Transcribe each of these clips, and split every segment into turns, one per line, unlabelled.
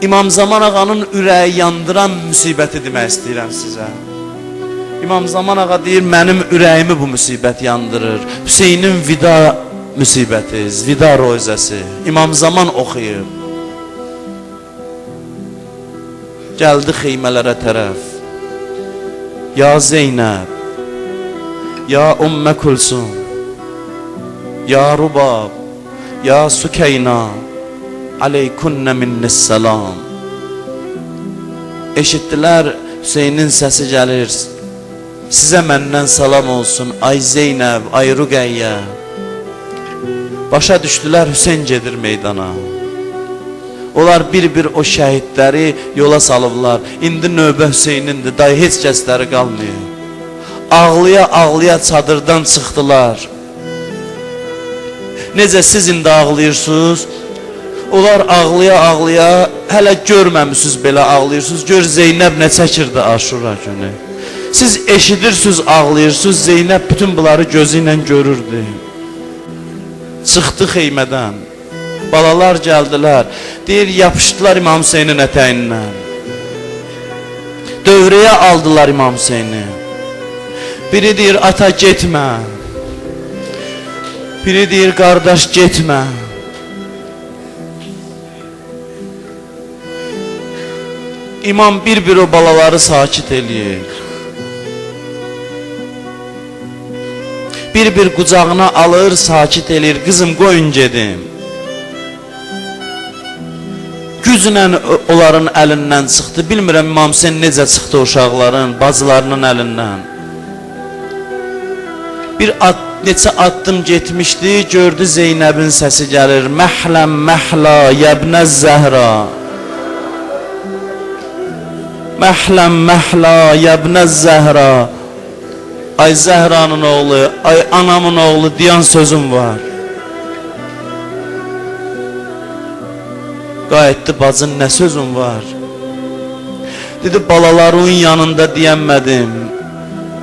İmam Zaman ağanın ürəyi yandıran müsibəti demək istəyirəm sizə. İmam Zaman ağa deyir, mənim ürəyimi bu müsibət yandırır. Hüseynin vida müsibəti, vida rozəsi. İmam Zaman oxuyub. Gəldi xeymələrə tərəf. Ya Zeynəb, ya Ümmə Kulsum, ya Rubab, ya Sükeyna, aleykunnə minnissalam. Eşitdilər, Hüseynin səsi gəlir. Sizə məndən salam olsun, ay Zeynəb, ay Rüqəyyə. Başa düşdülər, Hüseyn gedir meydana. Onlar bir-bir o şəhidləri yola salıblar. İndi növbə Hüseynindir, dayı heç kəsləri qalmıyor. Ağlaya-ağlaya çadırdan çıxdılar. Necə siz indi ağlayırsınız? Onlar ağlaya-ağlaya, hələ görməmişsiniz belə ağlayırsınız. Gör Zeynəb nə çəkirdi Aşura günü. Siz eşidirsiniz, ağlayırsınız. Zeynəb bütün bunları gözü ilə görürdü. Çıxdı xeymədən. Balalar gəldilər. Deyir, yapışdılar İmam Hüseynin ətəyindən. Dövrəyə aldılar İmam Hüseyni. Biri deyir, ata getmə. Biri deyir, qardaş getmə. İmam bir-bir o balaları sakit eləyir. Bir-bir qucağına alır, sakit eləyir. Qızım, qoyun gedim. Güclə onların əlindən çıxdı. Bilmirəm İmam Hüseyin necə çıxdı uşaqların, bacılarının əlindən. Neçə addım getmişdi, gördü Zeynəbin səsi gəlir. Məhləm məhla yəbnə zəhra. Məhləm məhla yəbnə zəhra. Ay Zəhranın oğlu, ay anamın oğlu deyən sözüm var. Qayıtdı, bacın nə sözüm var? Dedi, balaların yanında deyənmədim.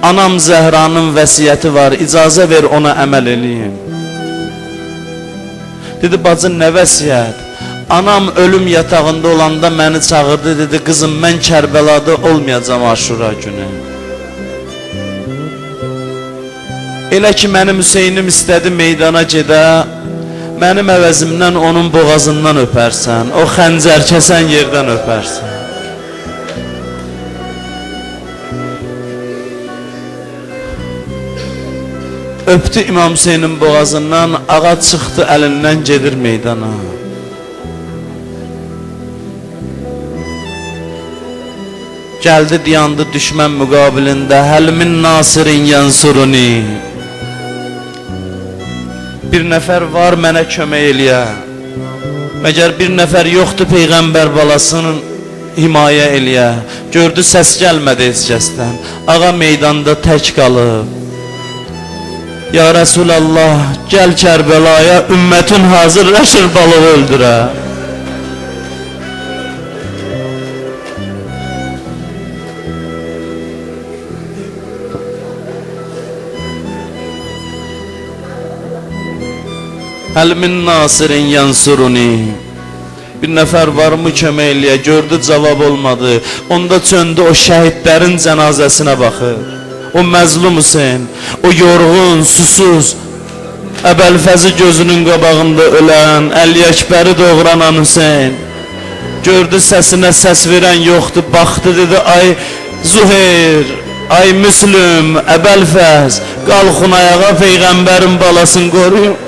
Anam Zəhranın vəsiyyəti var, icazə ver ona əməl eləyim. Dedi, bacın nə vəsiyyət? Anam ölüm yatağında olanda məni çağırdı, dedi, qızım mən Kərbəlada olmayacam Aşura günü. Elə ki mənim Hüseynim istədi meydana gedə, mənim əvəzimdən onun boğazından öpərsən, o xəncər kəsən yerdən öpərsən. Öptü İmam Hüseynin boğazından, ağa çıxdı əlindən gedir meydana. Gəldi diyandı düşmən müqabilində, Həlmin nasirin yansuruni. Bir nəfər var mənə kömək eləyə. Məgər bir nəfər yoxdur Peyğəmbər balasının himayə eləyə. Gördü səs gəlmədi heç kəsdən. Ağa meydanda tək qalıb. Ya Rəsulallah, gəl Kərbəlaya, ümmətin hazırlaşır balığı öldürə. Həlmin nasirin yansuruni. Bir nəfər varmı kömək eləyə, gördü cavab olmadı. Onda çöndü o şəhidlərin cənazəsinə baxır. O məzlum Hüseyin, o yorğun, susuz, Əbəlfəzi gözünün qabağında ölən, Əli Əkbəri doğranan Hüseyin. Gördü səsinə səs verən yoxdur, baxdı dedi, ay Zuheyr, ay Müslüm, Əbəlfəz, qalxın ayağa Peyğəmbərin balasını qoruyun.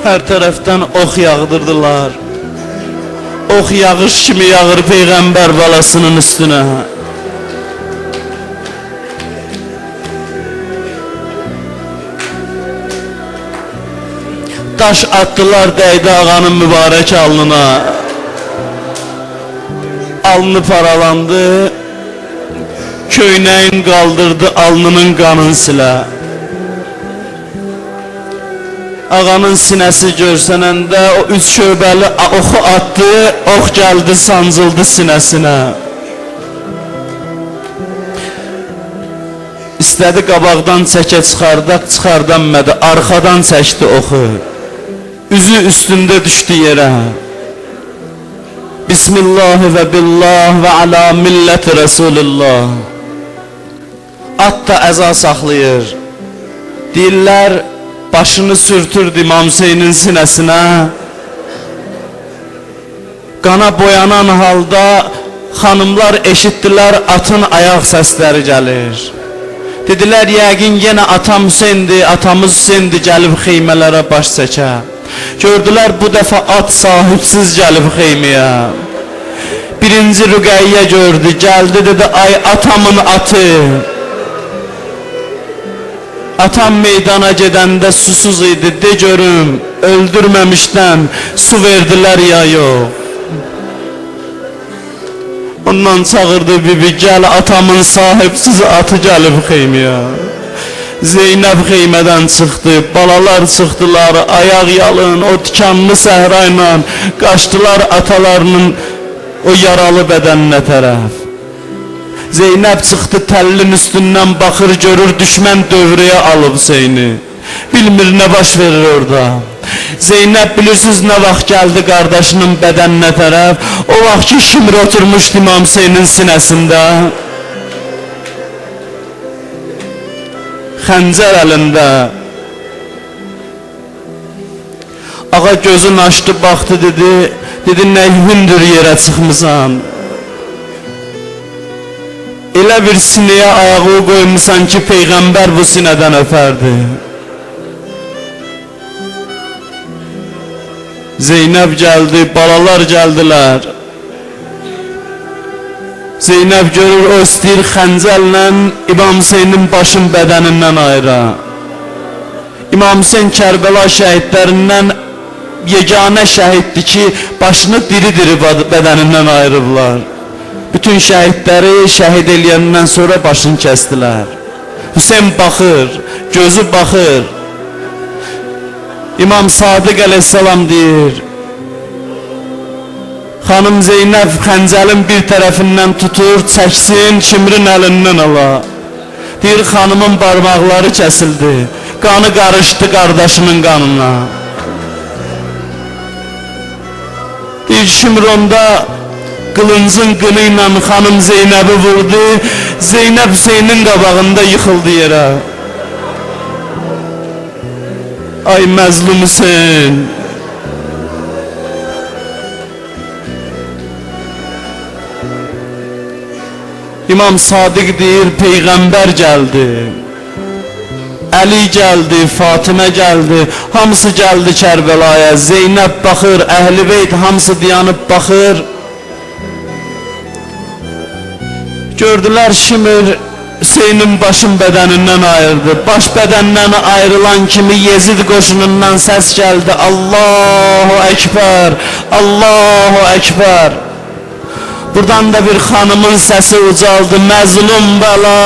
Hər tərəfdən ox yağdırdılar. Ox yağış kimi yağır Peyğəmbər balasının üstünə. Daş attılar, dəydi ağanın mübarək alnına. Alnı paralandı. Köynəyin qaldırdı, alnının qanını silə. Ağanın sinəsi görsənəndə o üç şöbəli oxu atdı, ox gəldi, sancıldı sinəsinə. İstədi qabaqdan çəkə çıxardanmadı, arxadan çəkdi oxu. Üzü üstündə düşdü yerə. Bismillah və billah və ala millət Rasulullah. At da əza saxlayır. Deyirlər, başını sürtürdü İmam Hüseynin sinəsinə. Qana boyanan halda xanımlar eşitdilər, atın ayaq səsləri gəlir. Dedilər, yəqin yenə atam Hüseyndir, atamız Hüseyndir, gəlib xeymələrə baş çəkə. Gördülər, bu dəfə at sahibsiz gəlib xeyməyə. Birinci Rüqəyyə gördü, gəldi, dedi, ay atamın atı. Atam meydana gedəndə susuz idi, de görüm, öldürməmişdən su verdilər ya yox. Ondan çağırdı bibi, gəl atamın sahibsiz atı gəlib xeyməyə. Zeynəb xeymədən çıxdı, balalar çıxdılar, ayaq yalın, o tikanlı səhrayla qaçdılar atalarının o yaralı bədəninə tərəf. Zeynəb çıxdı, təllin üstündən baxır, görür, düşmən dövrəyə alıb Hüseyni. Bilmir nə baş verir orada. Zeynəb bilirsiniz nə vaxt gəldi qardaşının bədəninə tərəf. O vaxt ki Şimr oturmuşdu İmam Hüseynin sinəsində. Xəncər əlində. Ağa gözün açdı, baxdı, dedi nə hündür yerə çıxmısan. Elə bir sinəyə ayağı qoymusan ki Peyğəmbər bu sinədən öpərdi. Zeynəb gəldi, balalar gəldilər. Zeynəb görür, o istəyir xəncəllə İmam Hüseynin başın bədənindən ayıra. İmam Hüseyn Kərbəla şəhidlərindən yeganə şəhiddir ki, başını diri-diri bədənindən ayırıblar. Bütün şəhidləri şəhid eləyəndən sonra başını kəstilər. Hüseyn baxır, gözü baxır. İmam Sadiq əleyhissalam deyir, xanım Zeynəb xəncəlin bir tərəfindən tutur, çəksin, Şimrin əlindən ala. Deyir, xanımın barmaqları kəsildi, qanı qarışdı qardaşının qanına. Deyir, Şimr onda qılıncın qını ilə xanım Zeynəbi vurdu, Zeynəb Hüseynin qabağında yıxıldı yerə. Ay məzlum Hüseyn. İmam Sadiq deyir, Peyğəmbər gəldi. Əli gəldi, Fatimə gəldi, hamısı gəldi Kərbəlaya. Zeynəb baxır, Əhl-i Beyt hamısı dayanıb baxır. Gördülər Şimr Hüseynin başın bədənindən ayırdı. Baş bədənindən ayrılan kimi Yezid qoşunundan səs gəldi. Allahu Ekber, Allahu Ekber. Buradan da bir xanımın səsi ucaldı. Məzlum bala,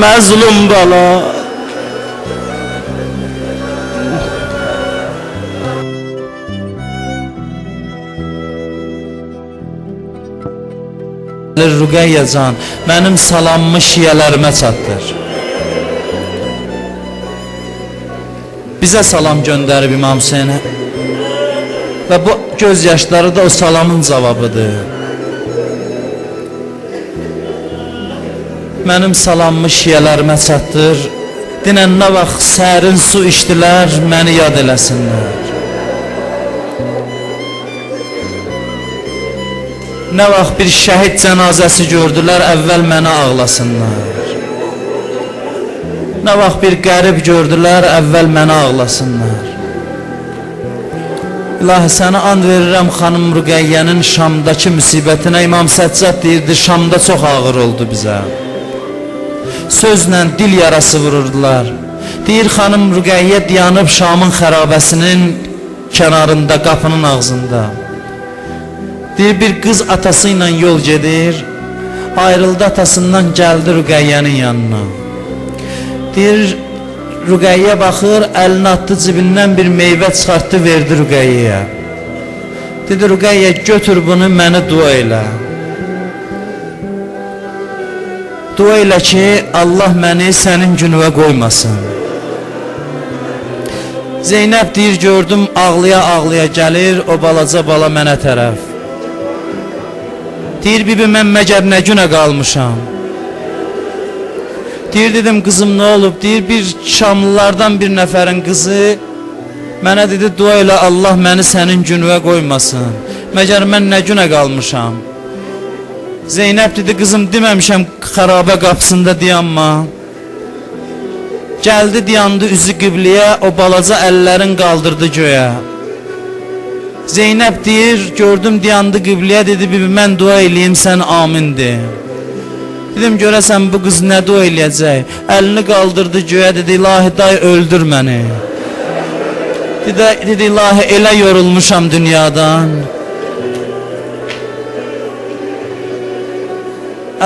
məzlum bala. Rüqəyyə can, mənim salamımı şiyələrimə çatdır. Bizə salam göndərib İmam Hüseynə və bu göz yaşları da o salamın cavabıdır. Mənim salamımı şiyələrimə çatdır. Dinən nə vaxt sərin su içdilər, məni yad eləsinlər. Nə vaxt bir şəhid cənazəsi gördülər, əvvəl mənə ağlasınlar. Nə vaxt bir qərib gördülər, əvvəl mənə ağlasınlar. İlahi, sənə and verirəm xanım Rüqəyyənin Şamdakı müsibətinə. İmam Səccad deyirdi, Şamda çox ağır oldu bizə. Sözlə dil yarası vururdular. Deyir, xanım Rüqəyyə dayanıb Şamın xərabəsinin kənarında, qapının ağzında. Deyir, bir qız atası ilə yol gedir, ayrıldı atasından, gəldi Rüqəyyənin yanına. Deyir, Rüqəyyə baxır, əlini atdı cibindən bir meyvə çıxartdı, verdi Rüqəyyəyə. Dedi, Rüqəyyə götür bunu, məni dua elə. dua elə ki, Allah məni sənin günüvə qoymasın. Zeynəb deyir, gördüm ağlaya-ağlaya gəlir o balaca bala mənə tərəf. Deyir, bibi, mən məgər nə günə qalmışam? Deyir, dedim, qızım, nə olub? Deyir, bir Şamlılardan bir nəfərin qızı mənə dedi, dua elə Allah məni sənin günüvə qoymasın. Məgər mən nə günə qalmışam? Zeynəb dedi, qızım, deməmişəm xarabə qapısında dayanma. Gəldi, dayandı üzü qibləyə, o balaca əllərin qaldırdı göyə. Zeynəb deyir, gördüm dayandı qibləyə, dedi, bibi, mən dua eləyim, sən amin de. Dedim, görəsən bu qız nə dua eləyəcək? Əlini qaldırdı göyə, dedi, ilahi day öldür məni. Dedi, ilahi elə yorulmuşam dünyadan.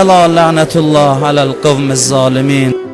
Əla lənətullah aləl qavmiz zalimin.